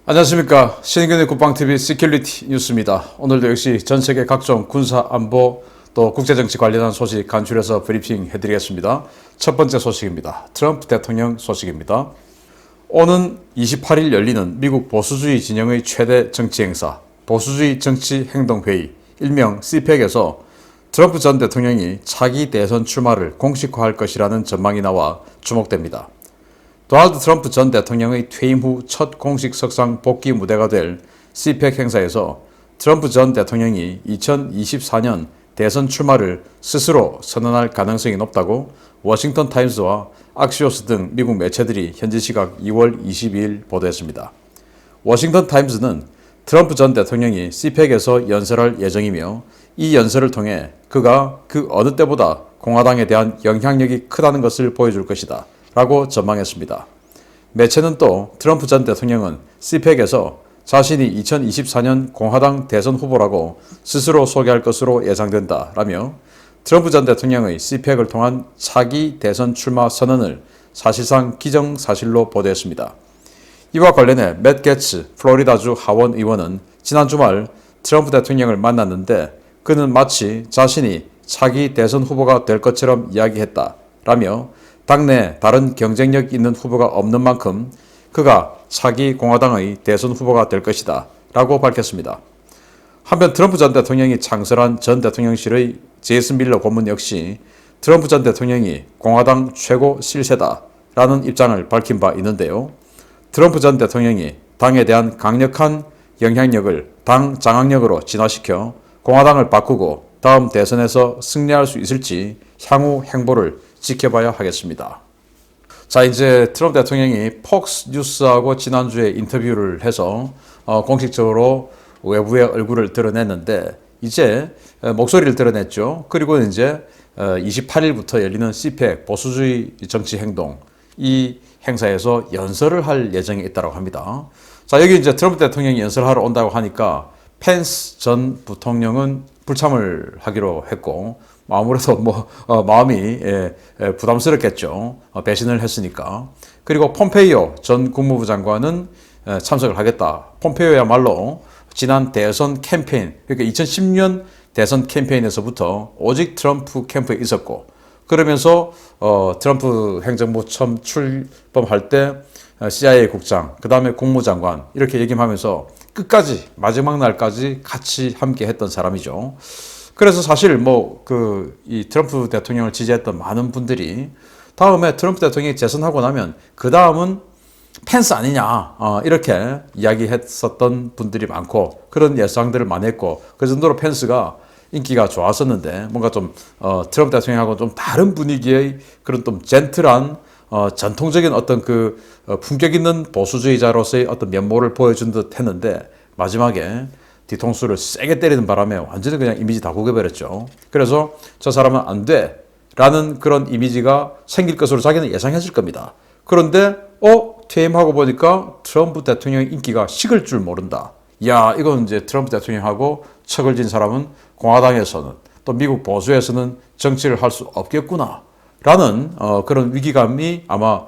안녕하십니까. 신인근의 국방TV 시큐리티 뉴스입니다. 오늘도 역시 전세계 각종 군사 안보 또 국제정치 관련한 소식 간추려서 브리핑 해드리겠습니다. 첫 번째 소식입니다. 트럼프 대통령 소식입니다. 오는 28일 열리는 미국 보수주의 진영의 최대 정치 행사, 보수주의 정치 행동회의, 일명 CPEC에서 트럼프 전 대통령이 차기 대선 출마를 공식화할 것이라는 전망이 나와 주목됩니다. 도널드 트럼프 전 대통령의 퇴임 후 첫 공식 석상 복귀 무대가 될 CPEC 행사에서 트럼프 전 대통령이 2024년 대선 출마를 스스로 선언할 가능성이 높다고 워싱턴 타임스와 악시오스 등 미국 매체들이 현지 시각 2월 22일 보도했습니다. 워싱턴 타임스는 트럼프 전 대통령이 CPEC에서 연설할 예정이며 이 연설을 통해 그가 그 어느 때보다 공화당에 대한 영향력이 크다는 것을 보여줄 것이다 라고 전망했습니다. 매체는 또 트럼프 전 대통령은 CPEC에서 자신이 2024년 공화당 대선 후보라고 스스로 소개할 것으로 예상된다 라며 트럼프 전 대통령의 CPEC을 통한 차기 대선 출마 선언을 사실상 기정사실로 보도했습니다. 이와 관련해 맷 게츠 플로리다주 하원 의원은 지난 주말 트럼프 대통령을 만났는데 그는 마치 자신이 차기 대선 후보가 될 것처럼 이야기했다 라며 당내 다른 경쟁력 있는 후보가 없는 만큼 그가 차기 공화당의 대선 후보가 될 것이다 라고 밝혔습니다. 한편 트럼프 전 대통령이 창설한 전 대통령실의 제이슨 밀러 고문 역시 트럼프 전 대통령이 공화당 최고 실세다 라는 입장을 밝힌 바 있는데요. 트럼프 전 대통령이 당에 대한 강력한 영향력을 당 장악력으로 진화시켜 공화당을 바꾸고 다음 대선에서 승리할 수 있을지 향후 행보를 지켜봐야 하겠습니다. 자, 이제 트럼프 대통령이 폭스 뉴스하고 지난주에 인터뷰를 해서 공식적으로 외부의 얼굴을 드러냈는데 이제 목소리를 드러냈죠. 그리고 이제 28일부터 열리는 CPEC 보수주의 정치 행동 이 행사에서 연설을 할 예정이 있다고 합니다. 자, 여기 이제 트럼프 대통령이 연설하러 온다고 하니까 펜스 전 부통령은 불참을 하기로 했고 아무래도 마음이 부담스럽겠죠. 배신을 했으니까. 그리고 폼페이오 전 국무부 장관은 참석을 하겠다. 폼페이오야말로 지난 대선 캠페인, 그러니까 2010년 대선 캠페인에서부터 오직 트럼프 캠프에 있었고 그러면서 트럼프 행정부 처음 출범할 때 CIA 국장, 그 다음에 국무장관 이렇게 얘기하면서 끝까지 마지막 날까지 같이 함께 했던 사람이죠. 그래서 사실 이 트럼프 대통령을 지지했던 많은 분들이 다음에 트럼프 대통령이 재선하고 나면 그 다음은 펜스 아니냐 이렇게 이야기했었던 분들이 많고 그런 예상들을 많이 했고 그 정도로 펜스가 인기가 좋았었는데 뭔가 좀 트럼프 대통령하고 좀 다른 분위기의 그런 좀 젠틀한 전통적인 어떤 그 품격 있는 보수주의자로서의 어떤 면모를 보여준 듯 했는데 마지막에 뒤통수를 세게 때리는 바람에 완전히 그냥 이미지 다 구겨버렸죠. 그래서 저 사람은 안 돼 라는 그런 이미지가 생길 것으로 자기는 예상했을 겁니다. 그런데 퇴임하고 보니까 트럼프 대통령의 인기가 식을 줄 모른다. 이야, 이건 이제 트럼프 대통령하고 척을 진 사람은 공화당에서는 또 미국 보수에서는 정치를 할 수 없겠구나 라는 그런 위기감이 아마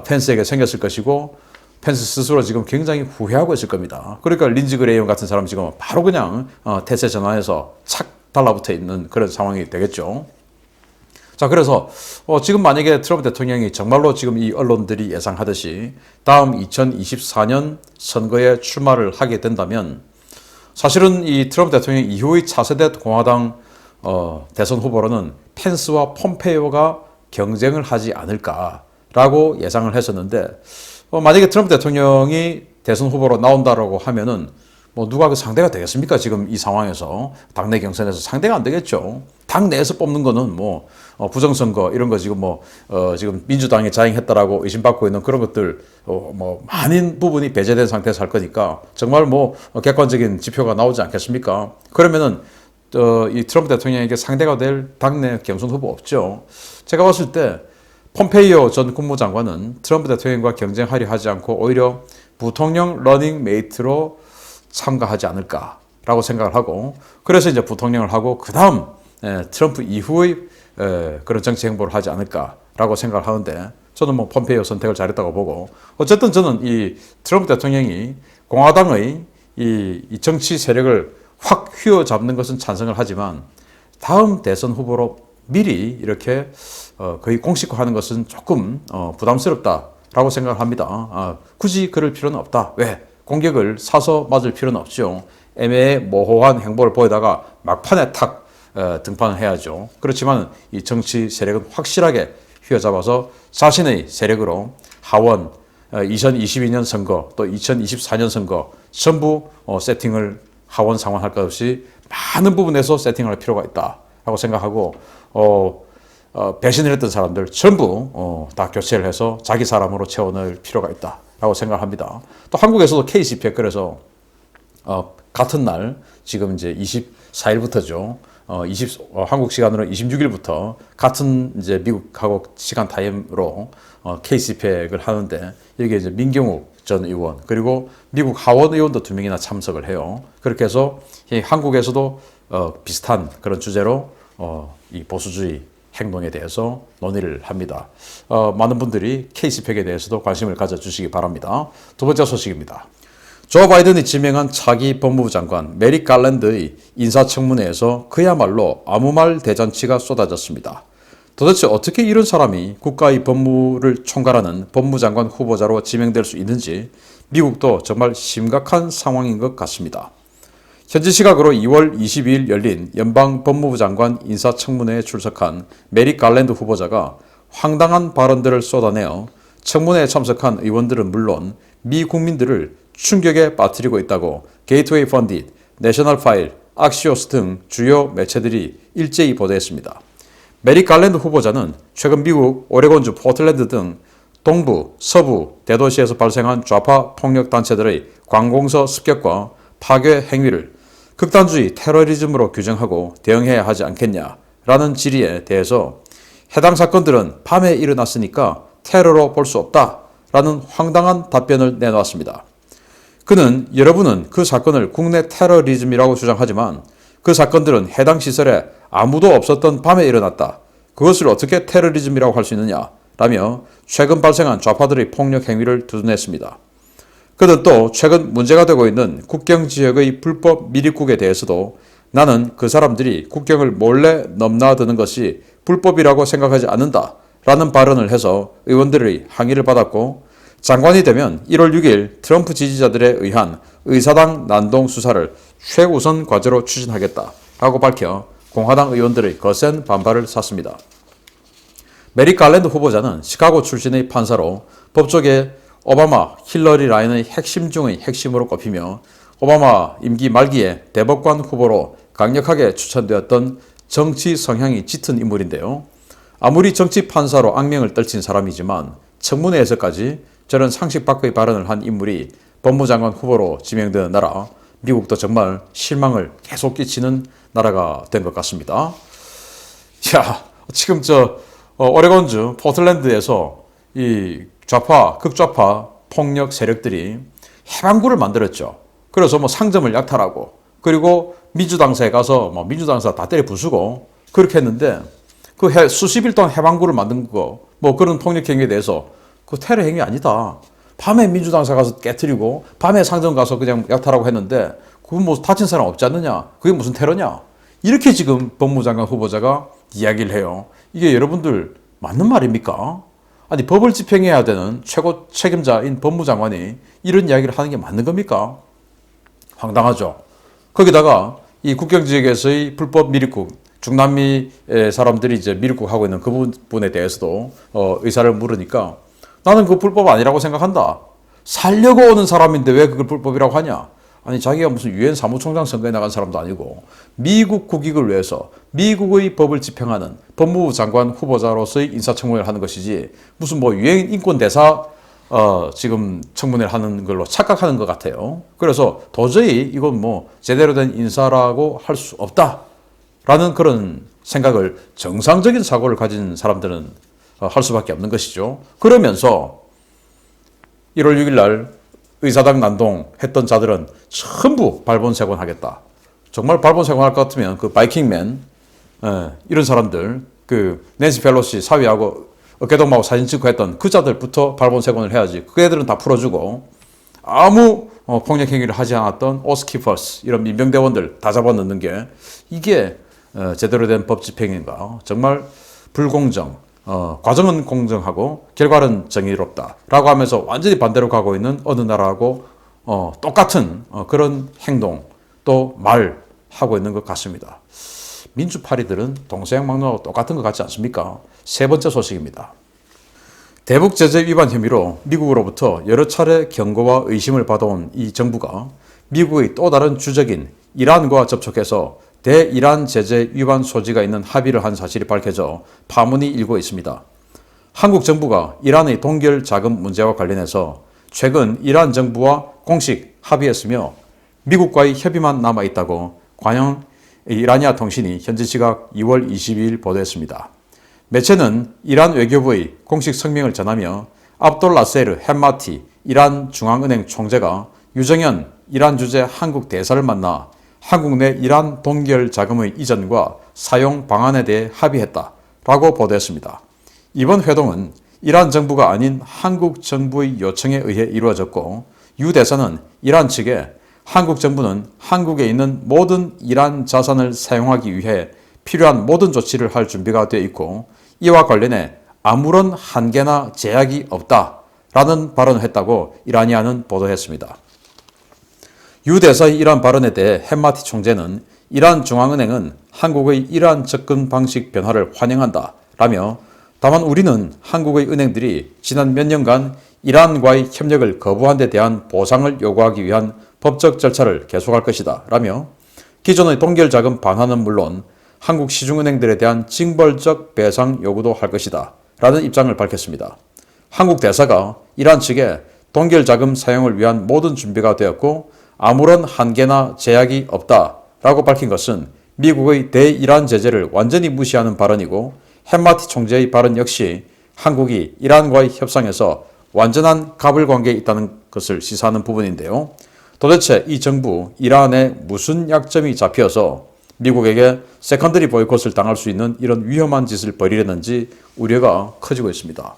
펜스에게 생겼을 것이고 펜스 스스로 지금 굉장히 후회하고 있을 겁니다. 그러니까 린지 그레이엄 같은 사람 지금 바로 그냥 태세 전환해서 착 달라붙어 있는 그런 상황이 되겠죠. 자, 그래서 지금 만약에 트럼프 대통령이 정말로 지금 이 언론들이 예상하듯이 다음 2024년 선거에 출마를 하게 된다면 사실은 이 트럼프 대통령 이후의 차세대 공화당 대선 후보로는 펜스와 폼페이오가 경쟁을 하지 않을까라고 예상을 했었는데 만약에 트럼프 대통령이 대선 후보로 나온다라고 하면은 누가 그 상대가 되겠습니까? 지금 이 상황에서 당내 경선에서 상대가 안 되겠죠. 당 내에서 뽑는 거는 부정선거 이런 거 지금 지금 민주당이 자행했다라고 의심받고 있는 그런 것들 많은 부분이 배제된 상태에서 할 거니까 정말 객관적인 지표가 나오지 않겠습니까? 그러면은 이 트럼프 대통령에게 상대가 될 당내 경선 후보 없죠. 제가 봤을 때 폼페이오 전 국무장관은 트럼프 대통령과 경쟁하려 하지 않고 오히려 부통령 러닝 메이트로 참가하지 않을까라고 생각을 하고 그래서 이제 부통령을 하고 그 다음 트럼프 이후의 그런 정치 행보를 하지 않을까라고 생각을 하는데 저는 폼페이오 선택을 잘했다고 보고 어쨌든 저는 이 트럼프 대통령이 공화당의 이 정치 세력을 확 휘어잡는 것은 찬성을 하지만 다음 대선 후보로 미리 이렇게 거의 공식화하는 것은 조금 부담스럽다라고 생각을 합니다. 굳이 그럴 필요는 없다. 왜? 공격을 사서 맞을 필요는 없죠. 애매해 모호한 행보를 보이다가 막판에 탁 등판을 해야죠. 그렇지만 이 정치 세력은 확실하게 휘어잡아서 자신의 세력으로 하원 2022년 선거 또 2024년 선거 전부 세팅을 하원 상환할 것 없이 많은 부분에서 세팅할 필요가 있다라고 생각하고 배신을 했던 사람들 전부 다 교체를 해서 자기 사람으로 채워넣을 필요가 있다라고 생각합니다. 또 한국에서도 KCP에 그래서 같은 날 지금 이제 24일부터죠. 한국 시간으로 26일부터 같은 이제 미국하고 시간 타임으로 KCP을 하는데 여기에 이제 민경욱 전 의원 그리고 미국 하원 의원도 2명이나 참석을 해요. 그렇게 해서 한국에서도 비슷한 그런 주제로 이 보수주의 행동에 대해서 논의를 합니다. 많은 분들이 KCP에 대해서도 관심을 가져주시기 바랍니다. 두 번째 소식입니다. 조 바이든이 지명한 차기 법무부 장관 메릭 갈랜드의 인사청문회에서 그야말로 아무 말 대잔치가 쏟아졌습니다. 도대체 어떻게 이런 사람이 국가의 법무를 총괄하는 법무장관 후보자로 지명될 수 있는지 미국도 정말 심각한 상황인 것 같습니다. 현지 시각으로 2월 22일 열린 연방 법무부 장관 인사청문회에 출석한 메릭 갈랜드 후보자가 황당한 발언들을 쏟아내어 청문회에 참석한 의원들은 물론 미 국민들을 충격에 빠뜨리고 있다고 게이트웨이 펀딧, 내셔널 파일, 악시오스 등 주요 매체들이 일제히 보도했습니다. 메릭 갈랜드 후보자는 최근 미국 오레곤주 포틀랜드 등 동부, 서부 대도시에서 발생한 좌파 폭력 단체들의 관공서 습격과 파괴 행위를 극단주의 테러리즘으로 규정하고 대응해야 하지 않겠냐라는 질의에 대해서 해당 사건들은 밤에 일어났으니까 테러로 볼 수 없다라는 황당한 답변을 내놓았습니다. 그는 여러분은 그 사건을 국내 테러리즘이라고 주장하지만 그 사건들은 해당 시설에 아무도 없었던 밤에 일어났다. 그것을 어떻게 테러리즘이라고 할 수 있느냐? 라며 최근 발생한 좌파들의 폭력 행위를 두둔했습니다. 그는 또 최근 문제가 되고 있는 국경지역의 불법 미립국에 대해서도 나는 그 사람들이 국경을 몰래 넘나드는 것이 불법이라고 생각하지 않는다. 라는 발언을 해서 의원들의 항의를 받았고 장관이 되면 1월 6일 트럼프 지지자들에 의한 의사당 난동 수사를 최우선 과제로 추진하겠다라고 밝혀 공화당 의원들의 거센 반발을 샀습니다. 메릭 갈랜드 후보자는 시카고 출신의 판사로 법조계 오바마, 힐러리 라인의 핵심 중의 핵심으로 꼽히며 오바마 임기 말기에 대법관 후보로 강력하게 추천되었던 정치 성향이 짙은 인물인데요. 아무리 정치 판사로 악명을 떨친 사람이지만 청문회에서까지 저런 상식 밖의 발언을 한 인물이 법무장관 후보로 지명되는 나라, 미국도 정말 실망을 계속 끼치는 나라가 된 것 같습니다. 야, 지금 오레곤주 포틀랜드에서 이 극좌파 폭력 세력들이 해방구를 만들었죠. 그래서 상점을 약탈하고 그리고 민주당사에 가서 민주당사 다 때려 부수고 그렇게 했는데 그 수십일 동안 해방구를 만든 거 그런 폭력 행위에 대해서 그 테러 행위 아니다. 밤에 민주당사 가서 깨트리고 밤에 상점 가서 그냥 약탈하고 했는데 그건 다친 사람 없지 않느냐? 그게 무슨 테러냐? 이렇게 지금 법무장관 후보자가 이야기를 해요. 이게 여러분들 맞는 말입니까? 아니 법을 집행해야 되는 최고 책임자인 법무장관이 이런 이야기를 하는 게 맞는 겁니까? 황당하죠. 거기다가 이 국경지역에서의 불법 미립국 중남미 사람들이 이제 미립국 하고 있는 그 부분에 대해서도 의사를 물으니까 나는 그 불법 아니라고 생각한다. 살려고 오는 사람인데 왜 그걸 불법이라고 하냐? 아니 자기가 무슨 유엔 사무총장 선거에 나간 사람도 아니고 미국 국익을 위해서 미국의 법을 집행하는 법무부 장관 후보자로서의 인사청문회를 하는 것이지 무슨 유엔 인권 대사 지금 청문회를 하는 걸로 착각하는 것 같아요. 그래서 도저히 이건 제대로 된 인사라고 할 수 없다라는 그런 생각을 정상적인 사고를 가진 사람들은 할 수밖에 없는 것이죠. 그러면서 1월 6일 날 의사당 난동 했던 자들은 전부 발본색원하겠다. 정말 발본색원할 것 같으면 그 바이킹맨 이런 사람들 그 낸시 펠로시 사위하고 어깨동무하고 사진 찍고 했던 그 자들부터 발본색원을 해야지. 그 애들은 다 풀어주고 아무 폭력 행위를 하지 않았던 오스키퍼스 이런 민병대원들 다 잡아넣는 게 이게 제대로 된 법 집행인가? 정말 불공정, 과정은 공정하고 결과는 정의롭다라고 하면서 완전히 반대로 가고 있는 어느 나라하고 똑같은 그런 행동 또 말하고 있는 것 같습니다. 민주파리들은 동서양 막론하고 똑같은 것 같지 않습니까? 세 번째 소식입니다. 대북 제재 위반 혐의로 미국으로부터 여러 차례 경고와 의심을 받아온 이 정부가 미국의 또 다른 주적인 이란과 접촉해서 대이란 제재 위반 소지가 있는 합의를 한 사실이 밝혀져 파문이 일고 있습니다. 한국 정부가 이란의 동결 자금 문제와 관련해서 최근 이란 정부와 공식 합의했으며 미국과의 협의만 남아있다고 관영 이라니아 통신이 현지 시각 2월 22일 보도했습니다. 매체는 이란 외교부의 공식 성명을 전하며 압돌 나세르 햄마티 이란 중앙은행 총재가 유정현 이란 주재 한국 대사를 만나 한국 내 이란 동결 자금의 이전과 사용 방안에 대해 합의했다라고 보도했습니다. 이번 회동은 이란 정부가 아닌 한국 정부의 요청에 의해 이루어졌고 유 대사는 이란 측에 한국 정부는 한국에 있는 모든 이란 자산을 사용하기 위해 필요한 모든 조치를 할 준비가 되어 있고 이와 관련해 아무런 한계나 제약이 없다라는 발언을 했다고 이라니아는 보도했습니다. 유 대사의 이란 발언에 대해 햄마티 총재는 이란 중앙은행은 한국의 이러한 접근 방식 변화를 환영한다라며 다만 우리는 한국의 은행들이 지난 몇 년간 이란과의 협력을 거부한 데 대한 보상을 요구하기 위한 법적 절차를 계속할 것이다 라며 기존의 동결자금 반환은 물론 한국 시중은행들에 대한 징벌적 배상 요구도 할 것이다 라는 입장을 밝혔습니다. 한국 대사가 이란 측에 동결자금 사용을 위한 모든 준비가 되었고 아무런 한계나 제약이 없다라고 밝힌 것은 미국의 대이란 제재를 완전히 무시하는 발언이고 햄마티 총재의 발언 역시 한국이 이란과의 협상에서 완전한 갑을 관계에 있다는 것을 시사하는 부분인데요. 도대체 이 정부 이란에 무슨 약점이 잡혀서 미국에게 세컨더리 보이콧을 당할 수 있는 이런 위험한 짓을 벌이려는지 우려가 커지고 있습니다.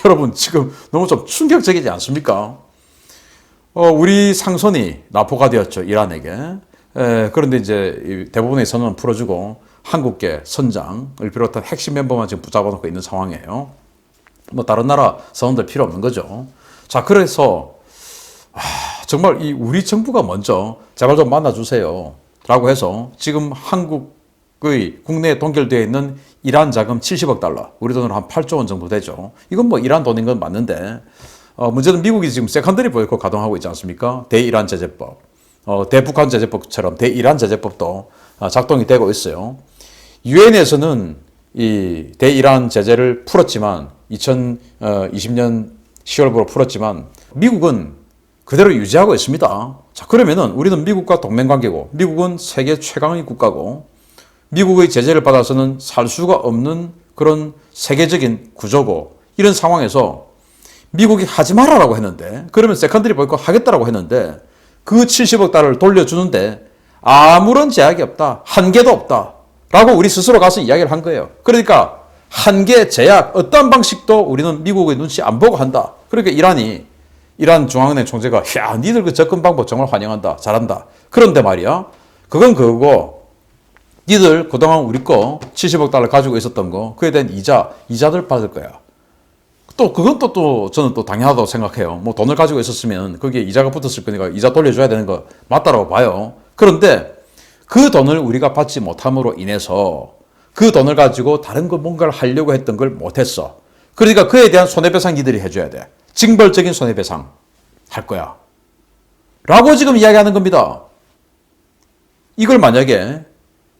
여러분 지금 너무 좀 충격적이지 않습니까? 우리 상선이 납포가 되었죠. 이란에게. 그런데 이제 대부분의 선언은 풀어주고 한국계 선장을 비롯한 핵심 멤버만 지금 붙잡아 놓고 있는 상황이에요. 뭐 다른 나라 선원들 필요 없는 거죠. 자, 그래서 정말 이 우리 정부가 먼저 제발 좀 만나주세요 라고 해서 지금 한국의 국내에 동결되어 있는 이란 자금 70억 달러, 우리 돈으로 한 8조 원 정도 되죠. 이건 뭐 이란 돈인 건 맞는데 문제는 미국이 지금 세컨더리 보이콧 가동하고 있지 않습니까? 대이란 제재법, 대북한 제재법처럼 대이란 제재법도 작동이 되고 있어요. 유엔에서는 이 대이란 제재를 풀었지만 2020년 10월부로 풀었지만 미국은 그대로 유지하고 있습니다. 자, 그러면은 우리는 미국과 동맹관계고 미국은 세계 최강의 국가고 미국의 제재를 받아서는 살 수가 없는 그런 세계적인 구조고 이런 상황에서 미국이 하지 말아라고 했는데 그러면 세컨더리 보이콧 하겠다라고 했는데 그 70억 달러를 돌려주는데 아무런 제약이 없다. 한계도 없다. 라고 우리 스스로 가서 이야기를 한 거예요. 그러니까 한계, 제약, 어떤 방식도 우리는 미국의 눈치 안 보고 한다. 그러니까 이란 중앙은행 총재가 야, 니들 그 접근 방법 정말 환영한다. 잘한다. 그런데 말이야. 그건 그거고 니들 그동안 우리 거 70억 달러 가지고 있었던 거 그에 대한 이자들 받을 거야. 또 그건 또 저는 또 당연하다고 생각해요. 뭐 돈을 가지고 있었으면 거기에 이자가 붙었을 거니까 이자 돌려줘야 되는 거 맞다라고 봐요. 그런데 그 돈을 우리가 받지 못함으로 인해서 그 돈을 가지고 다른 거 뭔가를 하려고 했던 걸 못했어. 그러니까 그에 대한 손해배상 이들이 해줘야 돼. 징벌적인 손해배상 할 거야. 라고 지금 이야기하는 겁니다. 이걸 만약에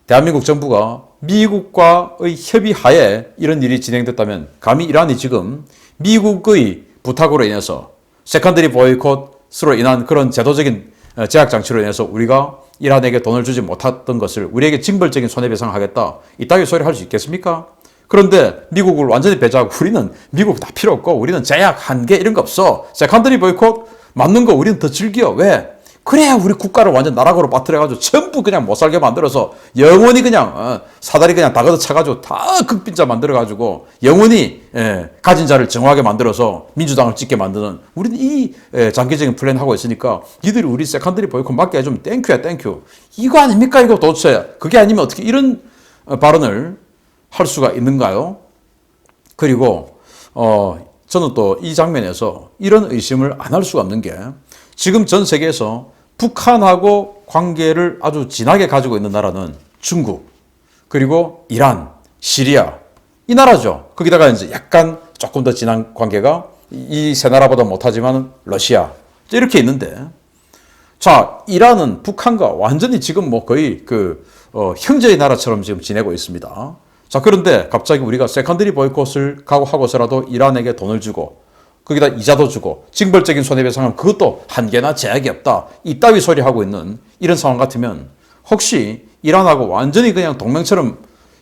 대한민국 정부가 미국과의 협의하에 이런 일이 진행됐다면 감히 이란이 지금 미국의 부탁으로 인해서 세컨더리 보이콧으로 인한 그런 제도적인 제약 장치로 인해서 우리가 이란에게 돈을 주지 못했던 것을 우리에게 징벌적인 손해배상을 하겠다. 이따위 소리 할 수 있겠습니까? 그런데 미국을 완전히 배제하고 우리는 미국 다 필요 없고 우리는 제약, 한계 이런 거 없어. 세컨더리 보이콧 맞는 거 우리는 더 즐겨. 왜? 그래야 우리 국가를 완전 나락으로 빠뜨려가지고 전부 그냥 못 살게 만들어서 영원히 그냥 사다리 그냥 다 걷어차가지고 다 극빈자 만들어가지고 영원히 가진 자를 정하게 만들어서 민주당을 찍게 만드는 우리는 이 장기적인 플랜 하고 있으니까 이들이 우리 세컨더리 보이콧 맞게 해주면 땡큐야 땡큐. 이거 아닙니까 이거 도대체. 그게 아니면 어떻게 이런 발언을 할 수가 있는가요? 그리고 저는 또 이 장면에서 이런 의심을 안 할 수가 없는 게 지금 전 세계에서 북한하고 관계를 아주 진하게 가지고 있는 나라는 중국, 그리고 이란, 시리아, 이 나라죠. 거기다가 이제 약간 조금 더 진한 관계가 이 세 나라보다 못하지만 러시아. 이렇게 있는데, 자, 이란은 북한과 완전히 지금 뭐 거의 형제의 나라처럼 지금 지내고 있습니다. 자, 그런데 갑자기 우리가 세컨더리 보이콧을 각오하고서라도 이란에게 돈을 주고 거기다 이자도 주고 징벌적인 손해배상은 그것도 한계나 제약이 없다. 이따위 소리 하고 있는 이런 상황 같으면 혹시 이란하고 완전히 그냥 동맹처럼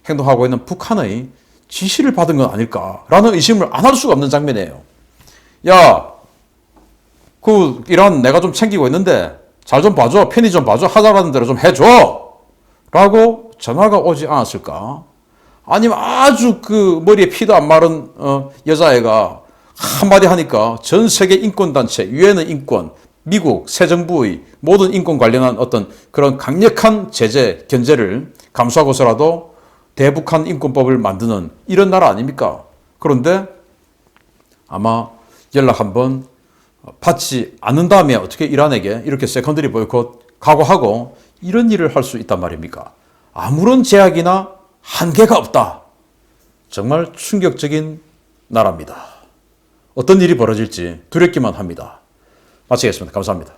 행동하고 있는 북한의 지시를 받은 건 아닐까라는 의심을 안 할 수가 없는 장면이에요. 야, 이란 내가 좀 챙기고 있는데 잘 좀 봐줘. 편의 좀 봐줘. 하자라는 대로 좀 해줘. 라고 전화가 오지 않았을까? 아니면 아주 머리에 피도 안 마른 여자애가 한마디 하니까 전 세계 인권단체, 유엔의 인권, 미국, 새 정부의 모든 인권 관련한 어떤 그런 강력한 제재, 견제를 감수하고서라도 대북한 인권법을 만드는 이런 나라 아닙니까? 그런데 아마 연락 한번 받지 않는 다음에 어떻게 이란에게 이렇게 세컨더리 보이콧 각오하고 이런 일을 할 수 있단 말입니까? 아무런 제약이나 한계가 없다. 정말 충격적인 나라입니다. 어떤 일이 벌어질지 두렵기만 합니다. 마치겠습니다. 감사합니다.